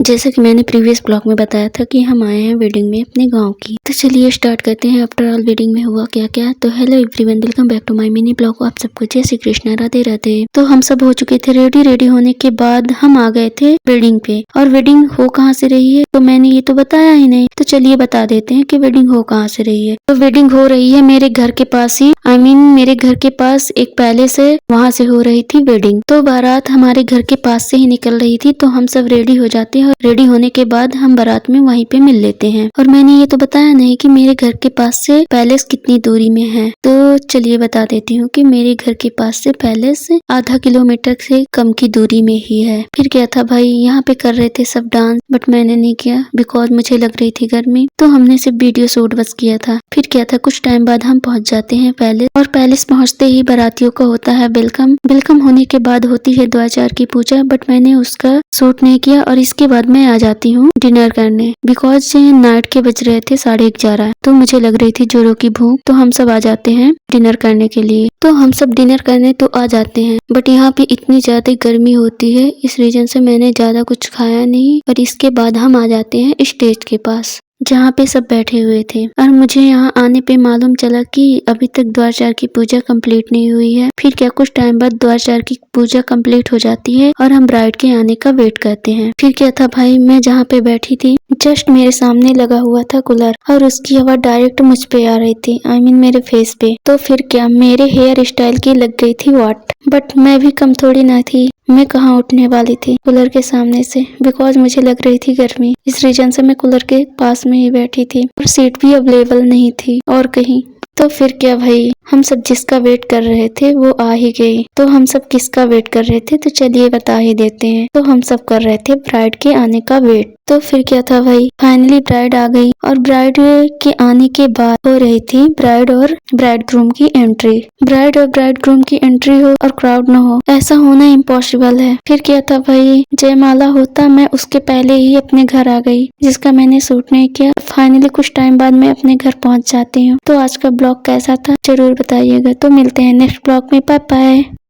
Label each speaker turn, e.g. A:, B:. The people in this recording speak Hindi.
A: जैसा कि मैंने प्रीवियस ब्लॉग में बताया था कि हम आए हैं वेडिंग में अपने गांव की। तो चलिए स्टार्ट करते हैं। आफ्टर ऑल वेडिंग में हुआ क्या क्या। तो hello everyone, welcome back to my mini blog. आप सबको जय श्री कृष्णा, राधे राधे। तो हम सब हो चुके थे रेडी होने के बाद हम आ गए थे वेडिंग पे। और वेडिंग हो कहाँ से रही है तो मैंने ये तो बताया ही नहीं, तो चलिए बता देते हैं कि वेडिंग हो कहाँ से रही है। तो वेडिंग हो रही है मेरे घर के पास ही, मेरे घर के पास एक पैलेस है, वहाँ से हो रही थी वेडिंग। तो बारात हमारे घर के पास से ही निकल रही थी, तो हम सब रेडी हो जाते हैं। रेडी होने के बाद हम बारात में वहीं पे मिल लेते हैं। और मैंने ये तो बताया नहीं कि मेरे घर के पास से पैलेस कितनी दूरी में है। तो चलिए बता देती हूँ कि मेरे घर के पास से पैलेस आधा किलोमीटर से कम की दूरी में ही है। फिर क्या था भाई, यहाँ पे कर रहे थे सब डांस, बट मैंने नहीं किया बिकॉज मुझे लग रही थी गर्मी, तो हमने सिर्फ वीडियो शूट बस किया था। फिर क्या था, कुछ टाइम बाद हम पहुँच जाते हैं पैलेस। और पैलेस पहुँचते ही बारातियों का होता है वेलकम। वेलकम होने के बाद होती है द्वाचार की पूजा, बट मैंने उसका शूट नहीं किया। और इसके बाद मैं आ जाती हूँ डिनर करने, बिकॉज नाइट के बज रहे थे 11:30, तो मुझे लग रही थी जोरों की भूख। तो हम सब आ जाते हैं डिनर करने के लिए। तो हम सब डिनर करने तो आ जाते हैं, बट यहाँ पे इतनी ज्यादा गर्मी होती है, इस रीजन से मैंने ज्यादा कुछ खाया नहीं। और इसके बाद हम आ जाते हैं स्टेज के पास जहाँ पे सब बैठे हुए थे। और मुझे यहाँ आने पे मालूम चला कि अभी तक द्वाचार की पूजा कंप्लीट नहीं हुई है। फिर क्या, कुछ टाइम बाद द्वाचार की पूजा कंप्लीट हो जाती है और हम ब्राइड के आने का वेट करते हैं। फिर क्या था भाई, मैं जहाँ पे बैठी थी जस्ट मेरे सामने लगा हुआ था कूलर, और उसकी हवा डायरेक्ट मुझ पे आ रही थी, मेरे फेस पे। तो फिर क्या, मेरे हेयर स्टाइल की लग गई थी वाट। बट मैं भी कम थोड़ी ना थी, मैं कहाँ उठने वाली थी कूलर के सामने से, बिकॉज मुझे लग रही थी गर्मी। इस रीजन से मैं कूलर के पास में ही बैठी थी, और सीट भी अवेलेबल नहीं थी और कहीं। तो फिर क्या भाई, हम सब जिसका वेट कर रहे थे वो आ ही गई। तो हम सब किसका वेट कर रहे थे तो चलिए बता ही देते हैं। तो हम सब कर रहे थे ब्राइड के आने का वेट। तो फिर क्या था भाई, फाइनली ब्राइड आ गई। और ब्राइड के आने के बाद हो रही थी ब्राइड और ब्राइड ग्रूम की एंट्री। ब्राइड और ब्राइड ग्रूम की एंट्री हो और क्राउड न हो, ऐसा होना इम्पॉसिबल है। फिर क्या था भाई, जयमाला होता मैं उसके पहले ही अपने घर आ गई, जिसका मैंने शूट नहीं किया। फाइनली कुछ टाइम बाद मैं अपने घर पहुंच जाती हूँ। तो आज का ब्लॉग कैसा था जरूर बताइएगा। तो मिलते हैं नेक्स्ट ब्लॉग में, बाय बाय।